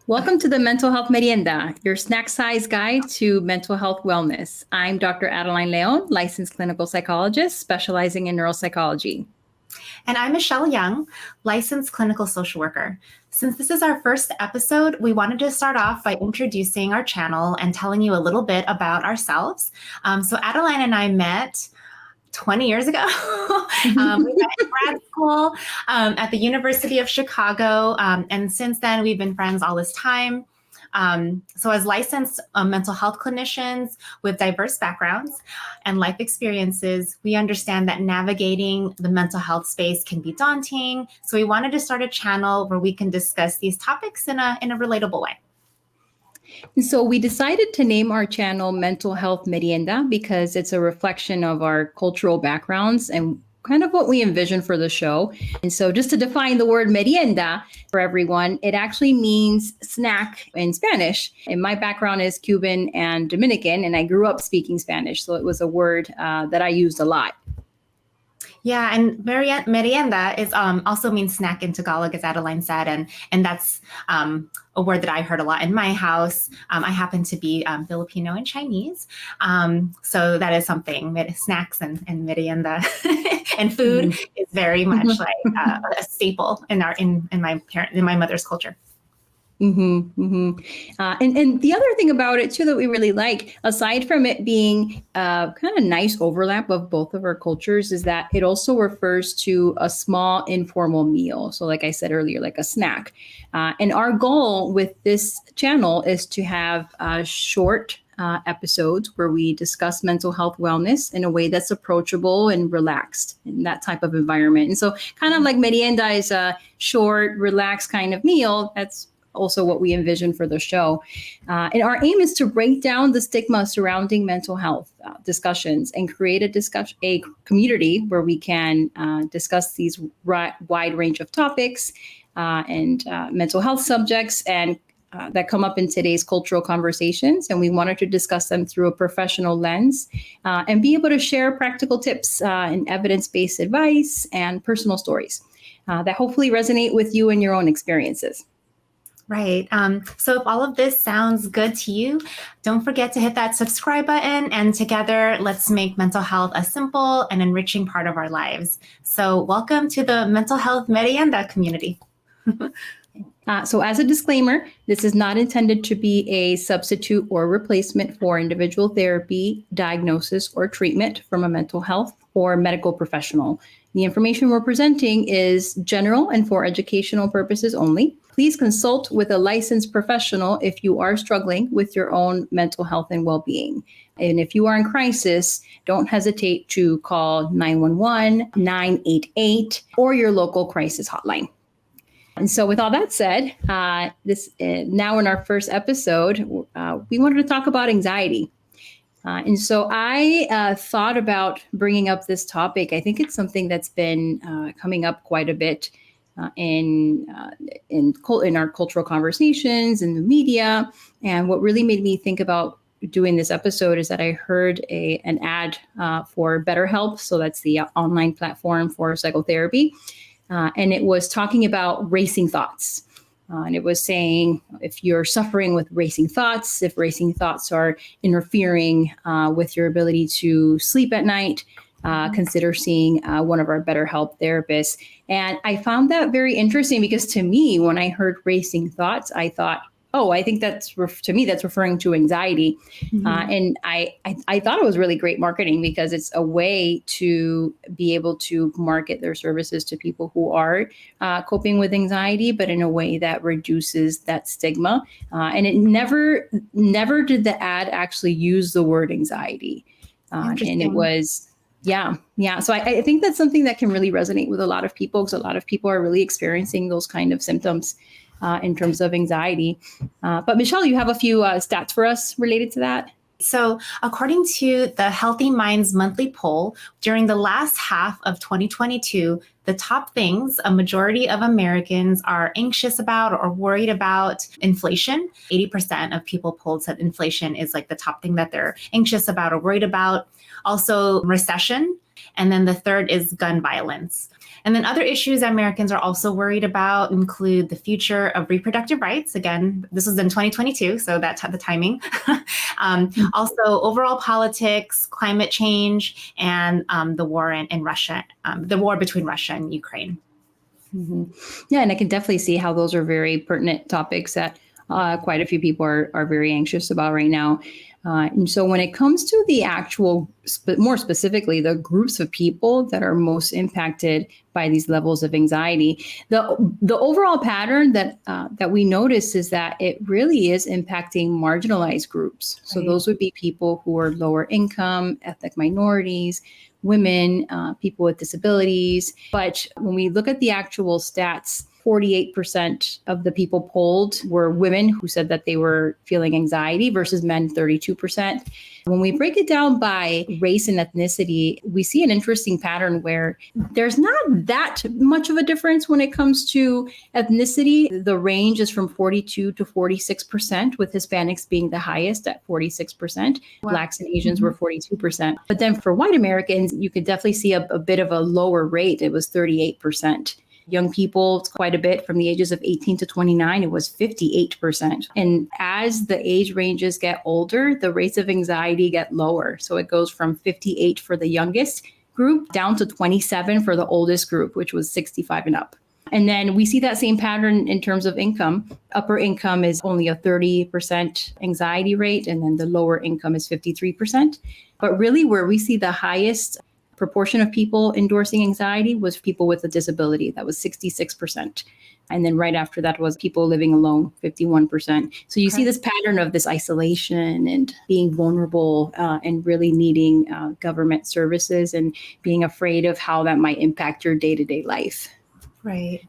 Welcome to the Mental Health Merienda, your snack-sized guide to mental health wellness. I'm Dr. Adeline Leon, licensed clinical psychologist specializing in neuropsychology. And I'm Michelle Young, licensed clinical social worker. Since this is our first episode, we wanted to start off by introducing our channel and telling you a little bit about ourselves. So Adeline and I met 20 years ago. We met in grad school at the University of Chicago. And since then, we've been friends all this time. So as licensed mental health clinicians with diverse backgrounds and life experiences, we understand that navigating the mental health space can be daunting. So we wanted to start a channel where we can discuss these topics in a relatable way. And so we decided to name our channel Mental Health Merienda because it's a reflection of our cultural backgrounds and kind of what we envision for the show. And so just to define the word merienda for everyone, it actually means snack in Spanish. And my background is Cuban and Dominican, and I grew up speaking Spanish. So it was a word that I used a lot. Yeah, and merienda is also means snack in Tagalog, as Adeline said, and that's a word that I heard a lot in my house. I happen to be Filipino and Chinese, so that is something. Snacks and merienda and food is very much like a staple in my mother's culture. And the other thing about it too that we really like, aside from it being kind of nice overlap of both of our cultures, is that it also refers to a small informal meal. So like I said earlier, like a snack. And our goal with this channel is to have short episodes where we discuss mental health wellness in a way that's approachable and relaxed in that type of environment. And so kind of like merienda is a short, relaxed kind of meal. That's also what we envision for the show. And our aim is to break down the stigma surrounding mental health discussions and create a community where we can discuss these wide range of topics and mental health subjects and that come up in today's cultural conversations. And we wanted to discuss them through a professional lens and be able to share practical tips and evidence-based advice and personal stories that hopefully resonate with you and your own experiences. Right. So if all of this sounds good to you, don't forget to hit that subscribe button. And together, let's make mental health a simple and enriching part of our lives. So welcome to the Mental Health Merienda community. So as a disclaimer, this is not intended to be a substitute or replacement for individual therapy, diagnosis, or treatment from a mental health or medical professional. The information we're presenting is general and for educational purposes only. Please consult with a licensed professional if you are struggling with your own mental health and well-being. And if you are in crisis, don't hesitate to call 911, 988, or your local crisis hotline. And so with all that said, now in our first episode, we wanted to talk about anxiety. And so I thought about bringing up this topic. I think it's something that's been coming up quite a bit in our cultural conversations, in the media. And what really made me think about doing this episode is that I heard an ad for BetterHelp. So that's the online platform for psychotherapy. And it was talking about racing thoughts. And it was saying if you're suffering with racing thoughts, if racing thoughts are interfering with your ability to sleep at night, consider seeing one of our BetterHelp therapists. And I found that very interesting because to me, when I heard racing thoughts, I thought, oh, I think that's referring to anxiety. And I thought it was really great marketing because it's a way to be able to market their services to people who are coping with anxiety, but in a way that reduces that stigma. And it never did the ad actually use the word anxiety. And it was, yeah. So I think that's something that can really resonate with a lot of people because a lot of people are really experiencing those kind of symptoms in terms of anxiety. But Michelle, you have a few stats for us related to that? So according to the Healthy Minds monthly poll, during the last half of 2022, the top things a majority of Americans are anxious about or worried about: inflation. 80% of people polled said inflation is like the top thing that they're anxious about or worried about. Also, recession. And then the third is gun violence. And then other issues that Americans are also worried about include the future of reproductive rights. Again, this was in 2022, so that's the timing. Also, overall politics, climate change, and the war in Russia, the war between Russia and Ukraine. Mm-hmm. Yeah, and I can definitely see how those are very pertinent topics that quite a few people are very anxious about right now. And so when it comes to the actual, more specifically, the groups of people that are most impacted by these levels of anxiety, the overall pattern that we notice is that it really is impacting marginalized groups. So those would be people who are lower income, ethnic minorities, women, people with disabilities. But when we look at the actual stats, 48% of the people polled were women who said that they were feeling anxiety versus men, 32%. When we break it down by race and ethnicity, we see an interesting pattern where there's not that much of a difference when it comes to ethnicity. The range is from 42 to 46%, with Hispanics being the highest at 46%. Wow. Blacks and Asians were 42%. But then for white Americans, you could definitely see a bit of a lower rate. It was 38%. Young people, quite a bit from the ages of 18 to 29, it was 58%. And as the age ranges get older, the rates of anxiety get lower. So it goes from 58 for the youngest group down to 27 for the oldest group, which was 65 and up. And then we see that same pattern in terms of income. Upper income is only a 30% anxiety rate, and then the lower income is 53%. But really where we see the highest proportion of people endorsing anxiety was people with a disability. That was 66%. And then right after that was people living alone, 51%. So you see this pattern of this isolation and being vulnerable and really needing government services and being afraid of how that might impact your day-to-day life. Right.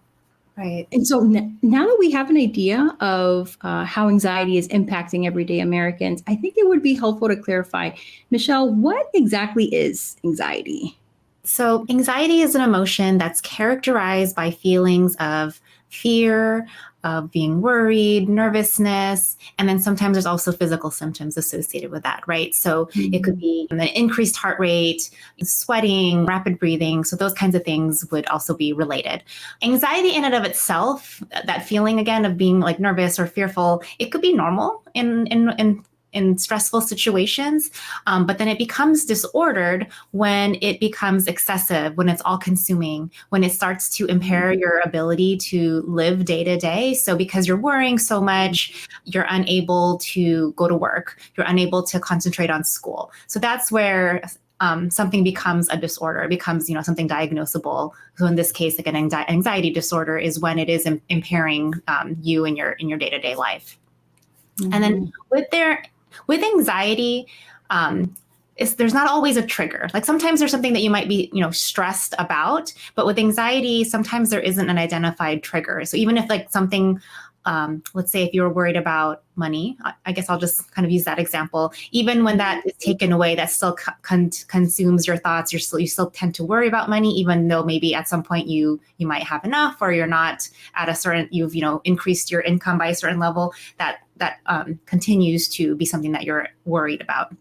Right. And so now that we have an idea of how anxiety is impacting everyday Americans, I think it would be helpful to clarify, Michelle, what exactly is anxiety? So anxiety is an emotion that's characterized by feelings of fear, of being worried, nervousness, and then sometimes there's also physical symptoms associated with that, right? So it could be an increased heart rate, sweating, rapid breathing. So those kinds of things would also be related. Anxiety in and of itself, that feeling again of being like nervous or fearful, it could be normal in stressful situations, but then it becomes disordered when it becomes excessive, when it's all consuming, when it starts to impair your ability to live day to day. So because you're worrying so much, you're unable to go to work, you're unable to concentrate on school. So that's where something becomes a disorder, it becomes, something diagnosable. So in this case, like an anxiety disorder is when it is impairing you in your day-to-day life. Mm-hmm. And then with anxiety, there's not always a trigger. Like sometimes there's something that you might be, stressed about, but with anxiety, sometimes there isn't an identified trigger. So even if like something, let's say if you were worried about money, I guess I'll just kind of use that example. Even when that is taken away, that still consumes your thoughts. You still tend to worry about money, even though maybe at some point you might have enough, or you're not at a certain, you've increased your income by a certain level. That continues to be something that you're worried about.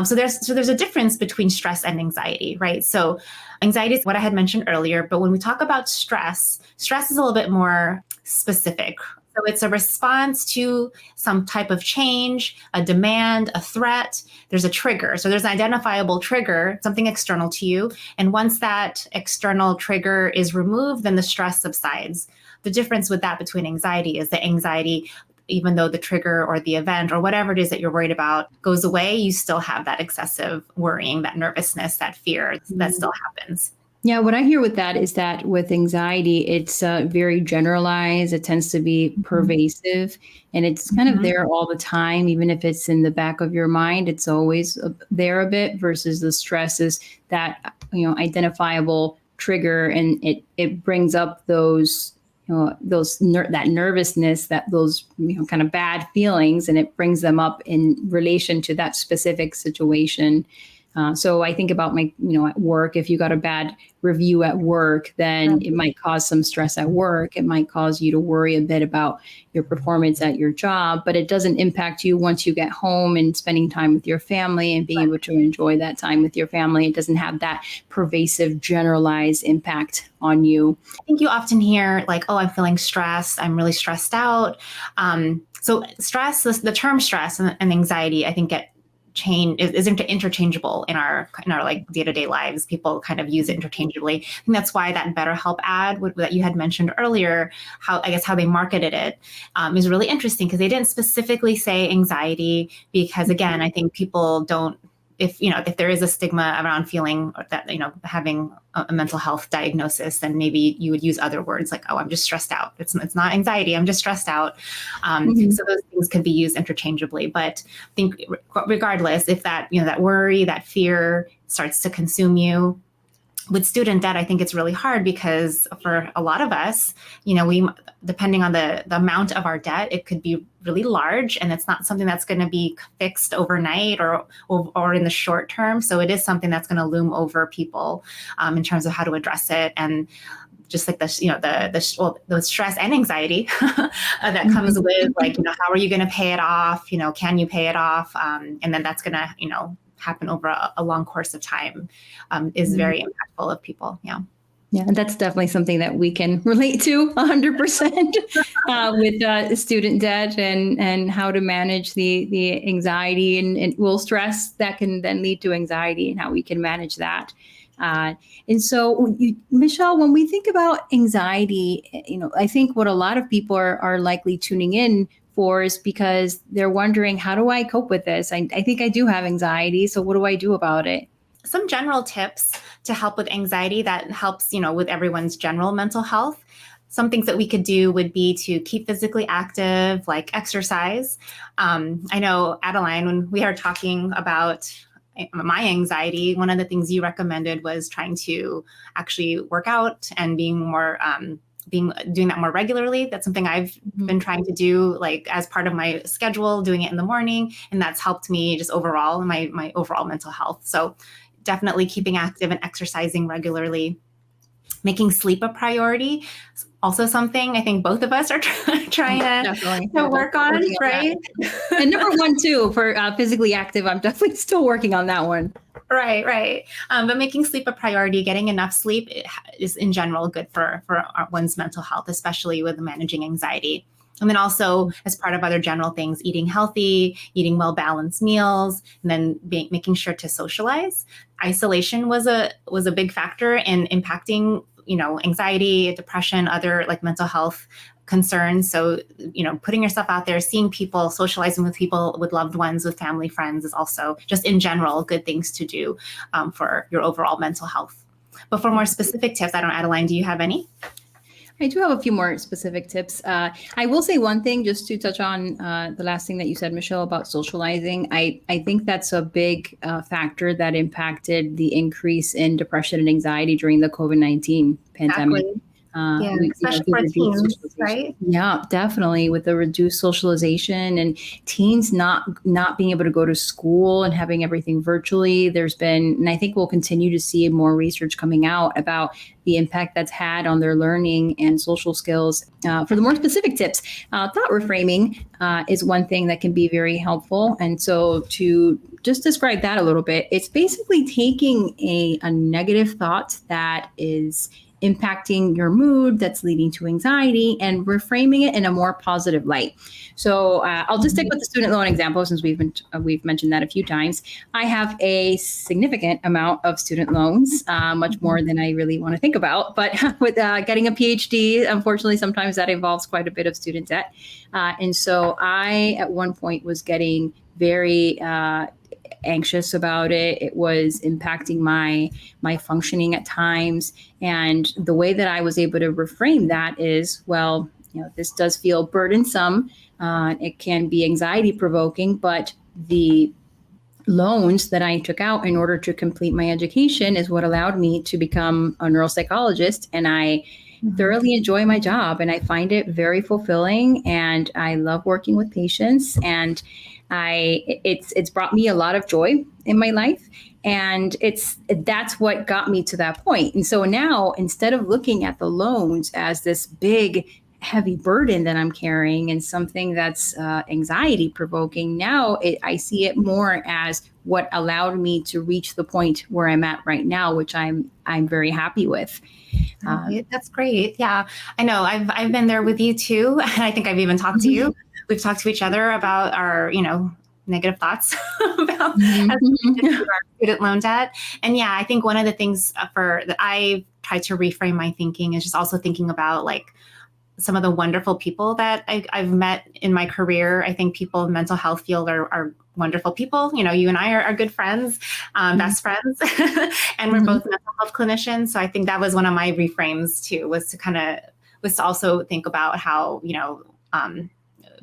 So there's a difference between stress and anxiety, right? So anxiety is what I had mentioned earlier, but when we talk about stress is a little bit more specific. So it's a response to some type of change, a demand, a threat. There's a trigger. So there's an identifiable trigger, something external to you. And once that external trigger is removed, then the stress subsides. The difference with that between anxiety is that anxiety, even though the trigger or the event or whatever it is that you're worried about goes away, you still have that excessive worrying, that nervousness, that fear that still happens. Yeah, what I hear with that is that with anxiety, it's very generalized. It tends to be pervasive, and it's kind of there all the time. Even if it's in the back of your mind, it's always there a bit, versus the stress is that, identifiable trigger, and it brings up those, that nervousness, that those, kind of bad feelings, and it brings them up in relation to that specific situation. So I think about at work, if you got a bad review at work, then it might cause some stress at work. It might cause you to worry a bit about your performance at your job, but it doesn't impact you once you get home and spending time with your family and being able to enjoy that time with your family. It doesn't have that pervasive, generalized impact on you. I think you often hear like, oh, I'm feeling stressed. I'm really stressed out. So stress, the term stress and anxiety, I think is interchangeable in our like day-to-day lives. People kind of use it interchangeably. I think that's why that BetterHelp ad that you had mentioned earlier, how they marketed it, is really interesting, because they didn't specifically say anxiety, because again, I think people don't, if there is a stigma around feeling that, having a mental health diagnosis, then maybe you would use other words like, oh, I'm just stressed out. It's not anxiety, I'm just stressed out. So those things could be used interchangeably. But I think regardless, if that, that worry, that fear starts to consume you, with student debt, I think it's really hard, because for a lot of us, we, depending on the amount of our debt, it could be really large, and it's not something that's going to be fixed overnight or in the short term. So it is something that's going to loom over people in terms of how to address it. And just like the stress and anxiety that comes with, like, how are you going to pay it off? Can you pay it off? And then that's going to, happen over a long course of time, is very impactful of people. Yeah. Yeah, that's definitely something that we can relate to 100% with student debt and how to manage the anxiety and stress that can then lead to anxiety, and how we can manage that. And so, Michelle, when we think about anxiety, I think what a lot of people are likely tuning in for is because they're wondering, how do I cope with this? I think I do have anxiety. So what do I do about it? Some general tips to help with anxiety that helps, with everyone's general mental health. Some things that we could do would be to keep physically active, like exercise. I know, Adeline, when we are talking about my anxiety, one of the things you recommended was trying to actually work out and being more doing that more regularly. That's something I've been trying to do, like as part of my schedule, doing it in the morning. And that's helped me just overall, my overall mental health. So definitely keeping active and exercising regularly. Making sleep a priority. Also something I think both of us are trying to work on, right? And number one, too, for physically active, I'm definitely still working on that one. Right. But making sleep a priority, getting enough sleep is in general good for one's mental health, especially with managing anxiety. And then also, as part of other general things, eating healthy, eating well-balanced meals, and then making sure to socialize. Isolation was a big factor in impacting, anxiety, depression, other like mental health concerns. So, putting yourself out there, seeing people, socializing with people, with loved ones, with family, friends is also just in general good things to do for your overall mental health. But for more specific tips, I don't know, Adeline, do you have any? I do have a few more specific tips. I will say one thing, just to touch on the last thing that you said, Michelle, about socializing. I think that's a big factor that impacted the increase in depression and anxiety during the COVID-19 pandemic. Exactly. Especially for teens, right? Yeah, definitely, with the reduced socialization and teens not being able to go to school and having everything virtually. There's been, and I think we'll continue to see more research coming out about the impact that's had on their learning and social skills. For the more specific tips, thought reframing is one thing that can be very helpful. And so to just describe that a little bit, it's basically taking a negative thought that is impacting your mood, that's leading to anxiety, and reframing it in a more positive light. So I'll just stick with the student loan example, since we've mentioned that a few times. I have a significant amount of student loans, much more than I really want to think about. But with getting a PhD, unfortunately, sometimes that involves quite a bit of student debt. And so I, at one point, was getting very anxious about it. It was impacting my functioning at times. And the way that I was able to reframe that is, well, this does feel burdensome. It can be anxiety provoking, but the loans that I took out in order to complete my education is what allowed me to become a neuropsychologist. And I thoroughly enjoy my job, and I find it very fulfilling, and I love working with patients, and it's brought me a lot of joy in my life. And that's what got me to that point. And so now, instead of looking at the loans as this big, heavy burden that I'm carrying and something that's anxiety provoking, now I see it more as what allowed me to reach the point where I'm at right now, which I'm very happy with. That's great. Yeah, I know. I've been there with you too. I think I've even talked to you. We've talked to each other about our, negative thoughts about as our student loan debt. And yeah, I think one of the things that I try to reframe my thinking is just also thinking about like some of the wonderful people that I've met in my career. I think people in the mental health field are wonderful people. You and I are good friends, best friends, and we're both mental health clinicians. So I think that was one of my reframes too, was to also think about how,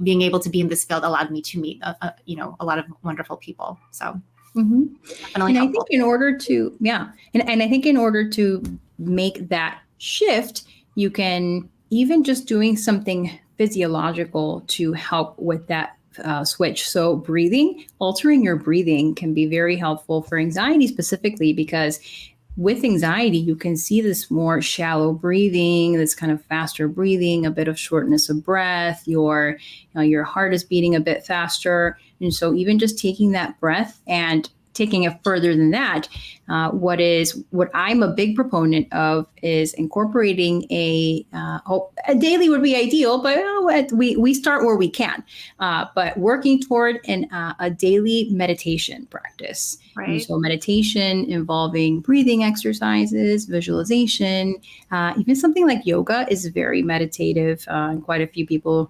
being able to be in this field allowed me to meet, a lot of wonderful people. So definitely and helpful. I think in order to, and I think in order to make that shift, you can even just doing something physiological to help with that switch. So breathing, altering your breathing can be very helpful for anxiety specifically, because with anxiety, you can see this more shallow breathing, this kind of faster breathing, a bit of shortness of breath, your heart is beating a bit faster. And so even just taking that breath and taking it further than that, what I'm a big proponent of is incorporating a daily would be ideal, but we start where we can. But working toward a daily meditation practice. Right. And so meditation involving breathing exercises, visualization, even something like yoga is very meditative. And quite a few people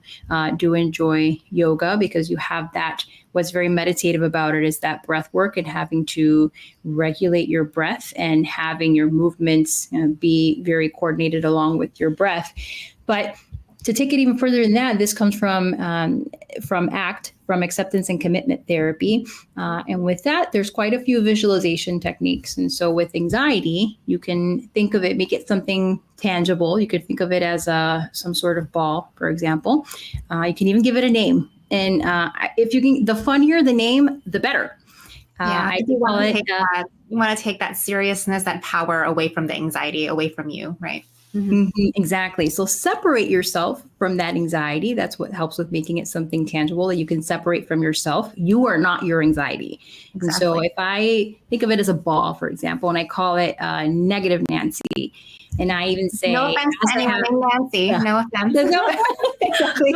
do enjoy yoga because you have that. What's very meditative about it is that breath work and having to regulate your breath and having your movements be very coordinated along with your breath. But to take it even further than that, this comes from ACT, from acceptance and commitment therapy. And with that, there's quite a few visualization techniques. And so with anxiety, you can think of it, make it something tangible. You could think of it as some sort of ball, for example. You can even give it a name. And if you can, the funnier the name, the better. You want to take that seriousness, that power away from the anxiety, away from you, right? Exactly. So separate yourself from that anxiety. That's what helps with making it something tangible that you can separate from yourself. You are not your anxiety. Exactly. And so if I think of it as a ball, for example, and I call it negative Nancy, and I even say, no offense to anyone named Nancy. Yeah. No offense. Exactly.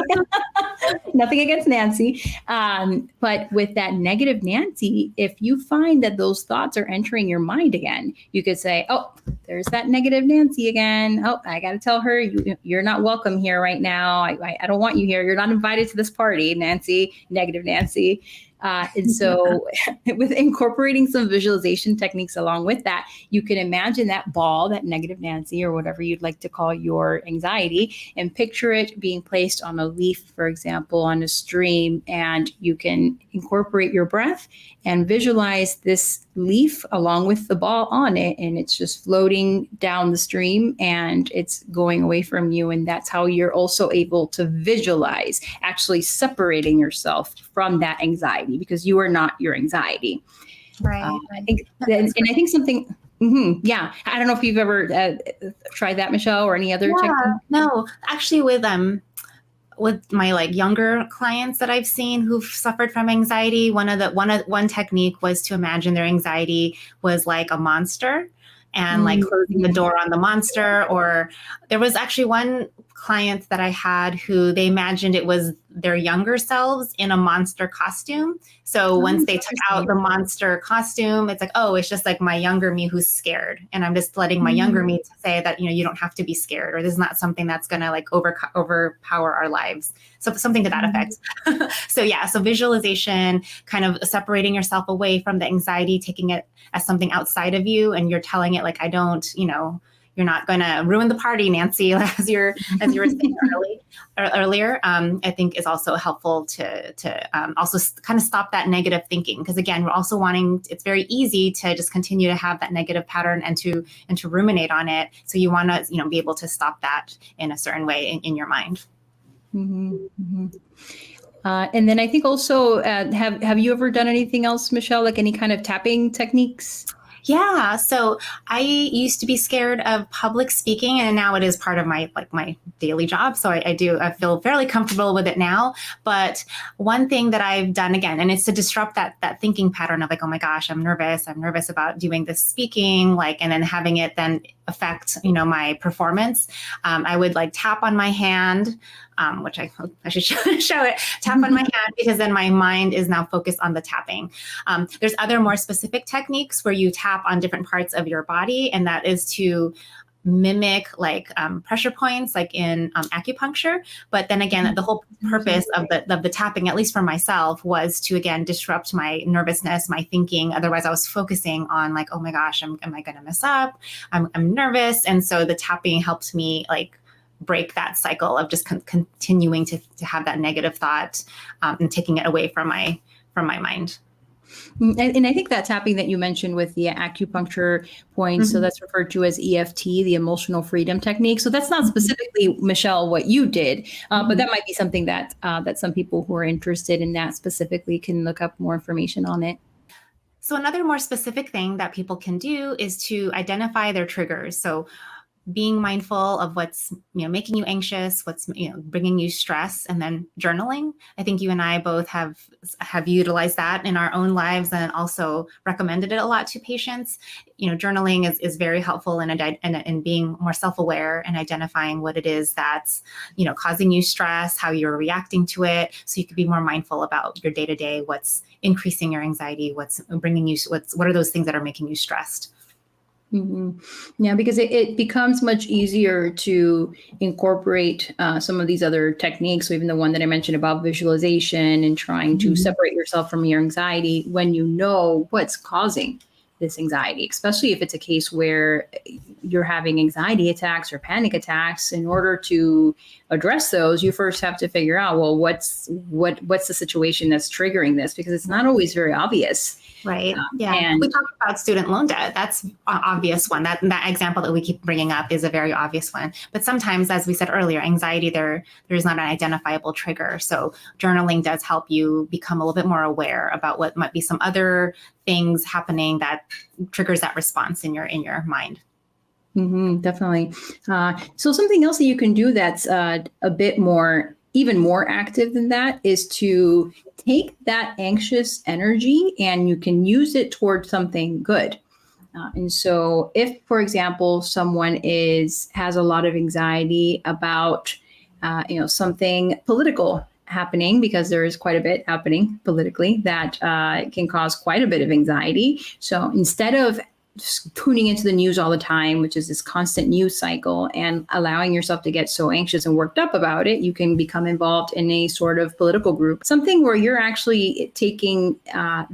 Nothing against Nancy. But with that negative Nancy, if you find that those thoughts are entering your mind again, you could say, oh, there's that negative Nancy again. Oh, I got to tell her you're not welcome here right now. I don't want you here. You're not invited to this party, Nancy, negative Nancy. And so with incorporating some visualization techniques along with that, you can imagine that ball, that negative Nancy, or whatever you'd like to call your anxiety, and picture it being placed on a leaf, for example, on a stream. And you can incorporate your breath and visualize this leaf along with the ball on it. And it's just floating down the stream and it's going away from you. And that's how you're also able to visualize actually separating yourself from that anxiety, because you are not your anxiety. Right. I think, and I think something, yeah. I don't know if you've ever tried that, Michelle, or any other technique. No, actually with my younger clients that I've seen who've suffered from anxiety, one technique was to imagine their anxiety was like a monster and closing the door on the monster. Or there was actually one client that I had who they imagined it was their younger selves in a monster costume. So once they took out the monster costume, it's like, oh, it's just like my younger me who's scared. And I'm just letting my younger me say that, you don't have to be scared, or this is not something that's going to overpower our lives. So something to that effect. So visualization, kind of separating yourself away from the anxiety, taking it as something outside of you. And you're telling it I don't, not going to ruin the party, Nancy, as you were saying earlier. I think is also helpful to also kind of stop that negative thinking, because again, we're also it's very easy to just continue to have that negative pattern and to ruminate on it. So you want to be able to stop that in a certain way in your mind. Mm-hmm. Mm-hmm. And then I think also, have you ever done anything else, Michelle, like any kind of tapping techniques? Yeah. So I used to be scared of public speaking, and now it is part of my daily job. So I feel fairly comfortable with it now. But one thing that I've done again, and it's to disrupt that thinking pattern of like, oh my gosh, I'm nervous about doing this speaking, and then having it then affect, my performance. I would tap on my hand, which I should show it, tap on my hand, because then my mind is now focused on the tapping. There's other more specific techniques where you tap on different parts of your body, and that is to mimic pressure points like in acupuncture. But then again, the whole purpose of the tapping, at least for myself, was to again disrupt my nervousness, my thinking. Otherwise I was focusing on oh my gosh, am I going to mess up? I'm nervous. And so the tapping helped me break that cycle of just continuing to have that negative thought, and taking it away from my mind. And I think that tapping that you mentioned with the acupuncture points, so that's referred to as EFT, the emotional freedom technique. So that's not specifically, Michelle, what you did, but that might be something that some people who are interested in that specifically can look up more information on it. So another more specific thing that people can do is to identify their triggers. So being mindful of what's making you anxious, what's bringing you stress, and then journaling. I think you and I both have utilized that in our own lives, and also recommended it a lot to patients. Journaling is very helpful in being more self-aware and identifying what it is that's causing you stress, how you're reacting to it, so you can be more mindful about your day-to-day, what's increasing your anxiety, what are those things that are making you stressed. Mm-hmm. Yeah, because it becomes much easier to incorporate some of these other techniques. So even the one that I mentioned about visualization and trying to separate yourself from your anxiety, when you know what's causing this anxiety, especially if it's a case where you're having anxiety attacks or panic attacks. In order to address those, you first have to figure out, well, what's the situation that's triggering this, because it's not always very obvious. Right. And we talked about student loan debt. That's an obvious one. That example that we keep bringing up is a very obvious one. But sometimes, as we said earlier, anxiety, there is not an identifiable trigger. So journaling does help you become a little bit more aware about what might be some other things happening that triggers that response in your mind. Mm-hmm, definitely. So something else that you can do that's even more active than that is to take that anxious energy and you can use it towards something good. And so if, for example, someone has a lot of anxiety about, something political happening, because there is quite a bit happening politically that can cause quite a bit of anxiety. So instead of just tuning into the news all the time, which is this constant news cycle, and allowing yourself to get so anxious and worked up about it, you can become involved in a sort of political group, something where you're actually taking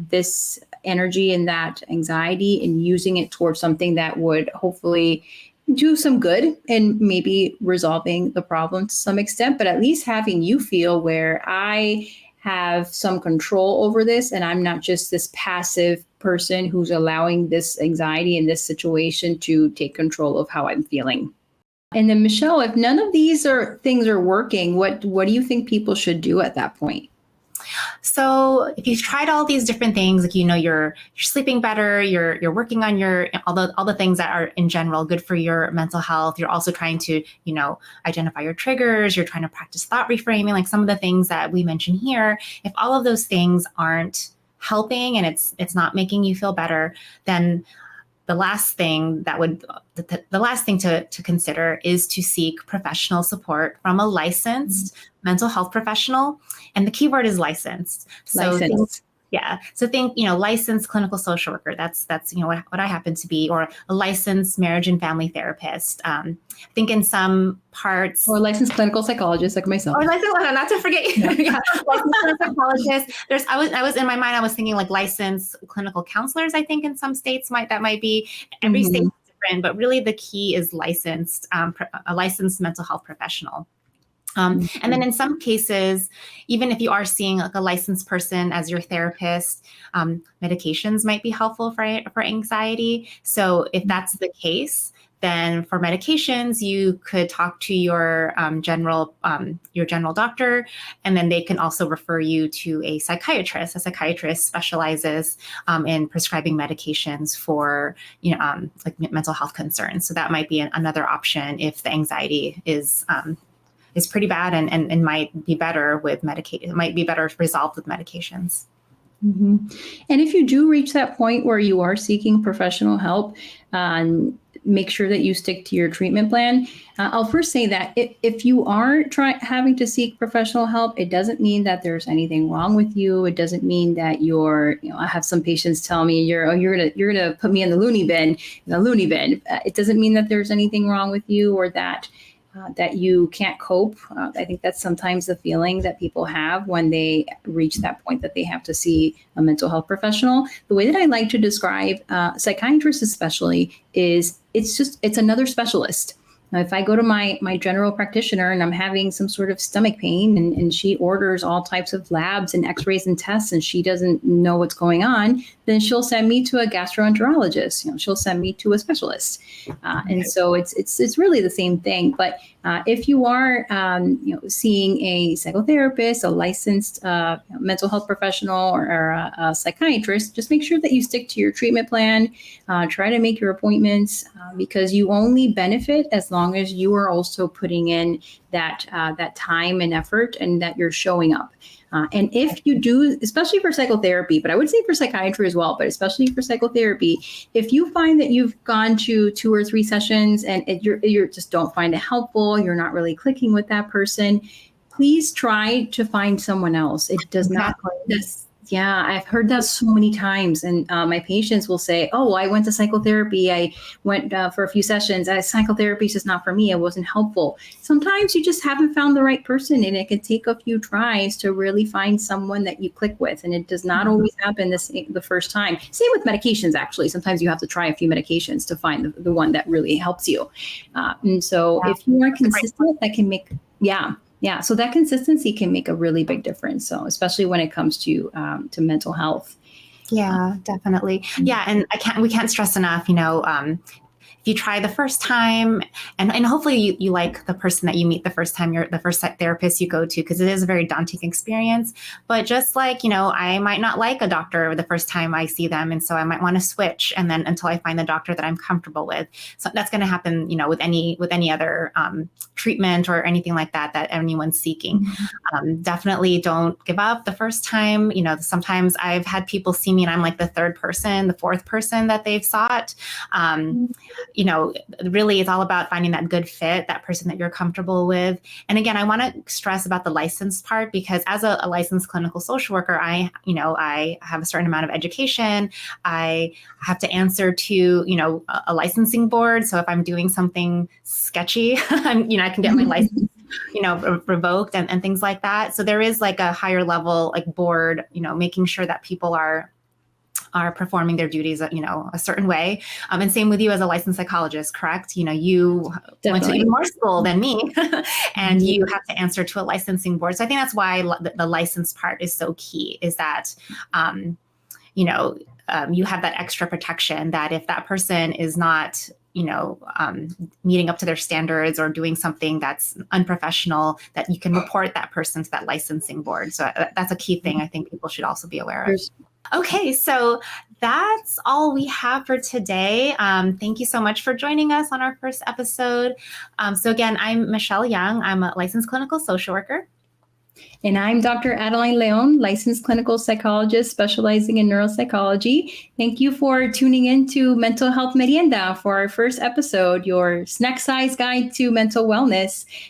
this energy and that anxiety and using it towards something that would hopefully do some good and maybe resolving the problem to some extent, but at least having you feel where I have some control over this, and I'm not just this passive person who's allowing this anxiety in this situation to take control of how I'm feeling. And then, Michelle, if none of these things are working, what do you think people should do at that point? So if you've tried all these different things, you're sleeping better, you're working on all the things that are in general good for your mental health. You're also trying to, identify your triggers. You're trying to practice thought reframing, like some of the things that we mentioned here. If all of those things aren't helping and it's not making you feel better, then the last thing to consider is to seek professional support from a licensed mental health professional. And the key word is licensed. So think, licensed clinical social worker. That's what I happen to be, or a licensed marriage and family therapist. I think in some parts, or licensed clinical psychologist like myself. Or licensed, not to forget, licensed clinical psychologist. I was in my mind, I was thinking licensed clinical counselors. I think in some states might be. Every state has different, but really the key is a licensed mental health professional. And then in some cases, even if you are seeing like a licensed person as your therapist, medications might be helpful for anxiety. So if that's the case, then for medications, you could talk to your general doctor, and then they can also refer you to a psychiatrist. A psychiatrist specializes in prescribing medications for like mental health concerns. So that might be another option if the anxiety is pretty bad and might be better with might be better resolved with medications. Mm-hmm. And if you do reach that point where you are seeking professional help, make sure that you stick to your treatment plan. I'll first say that if you are having to seek professional help, it doesn't mean that there's anything wrong with you. It doesn't mean that I have some patients tell me you're gonna put me in the loony bin. It doesn't mean that there's anything wrong with you or that you can't cope. I think that's sometimes the feeling that people have when they reach that point that they have to see a mental health professional. The way that I like to describe psychiatrists especially is it's another specialist. Now, if I go to my general practitioner and I'm having some sort of stomach pain and she orders all types of labs and x-rays and tests and she doesn't know what's going on, then she'll send me to a gastroenterologist. She'll send me to a specialist. And so it's really the same thing. But if you are seeing a psychotherapist, a licensed mental health professional or a psychiatrist, just make sure that you stick to your treatment plan. Try to make your appointments because you only benefit as long as you are also putting in that time and effort and that you're showing up. And if you do, especially for psychotherapy, but I would say for psychiatry as well, but especially for psychotherapy, if you find that you've gone to 2 or 3 sessions and you just don't find it helpful, you're not really clicking with that person, please try to find someone else. It does not. Yeah, I've heard that so many times. And my patients will say, oh, I went to psychotherapy. I went for a few sessions. Psychotherapy is just not for me. It wasn't helpful. Sometimes you just haven't found the right person, and it can take a few tries to really find someone that you click with. And it does not always happen the first time. Same with medications, actually. Sometimes you have to try a few medications to find the one that really helps you. And so if you are consistent, that can make, so that consistency can make a really big difference. So especially when it comes to mental health. Yeah, definitely. Yeah, and we can't stress enough, if you try the first time and hopefully you like the person that you meet the first time, the first therapist you go to, because it is a very daunting experience. But just like, I might not like a doctor the first time I see them. And so I might want to switch. And then until I find the doctor that I'm comfortable with. So that's going to happen, with any other treatment or anything like that anyone's seeking. Definitely don't give up the first time. Sometimes I've had people see me and I'm like the third person, the fourth person that they've sought. Really it's all about finding that good fit, that person that you're comfortable with. And again, I want to stress about the licensed part, because as a licensed clinical social worker, I have a certain amount of education. I have to answer to, a licensing board. So if I'm doing something sketchy, I can get my license revoked and things like that. So there is like a higher level like board, making sure that people are performing their duties, a certain way. And same with you as a licensed psychologist, correct? You went to even more school than me and you have to answer to a licensing board. So I think that's why the license part is so key, is that, you have that extra protection that if that person is not, meeting up to their standards or doing something that's unprofessional, that you can report that person to that licensing board. So that's a key thing I think people should also be aware of. Okay, so that's all we have for today. Thank you so much for joining us on our first episode. So again, I'm Michelle Young. I'm a licensed clinical social worker. And I'm Dr. Adeline Leon, licensed clinical psychologist specializing in neuropsychology. Thank you for tuning in to Mental Health Merienda for our first episode, your snack size guide to mental wellness.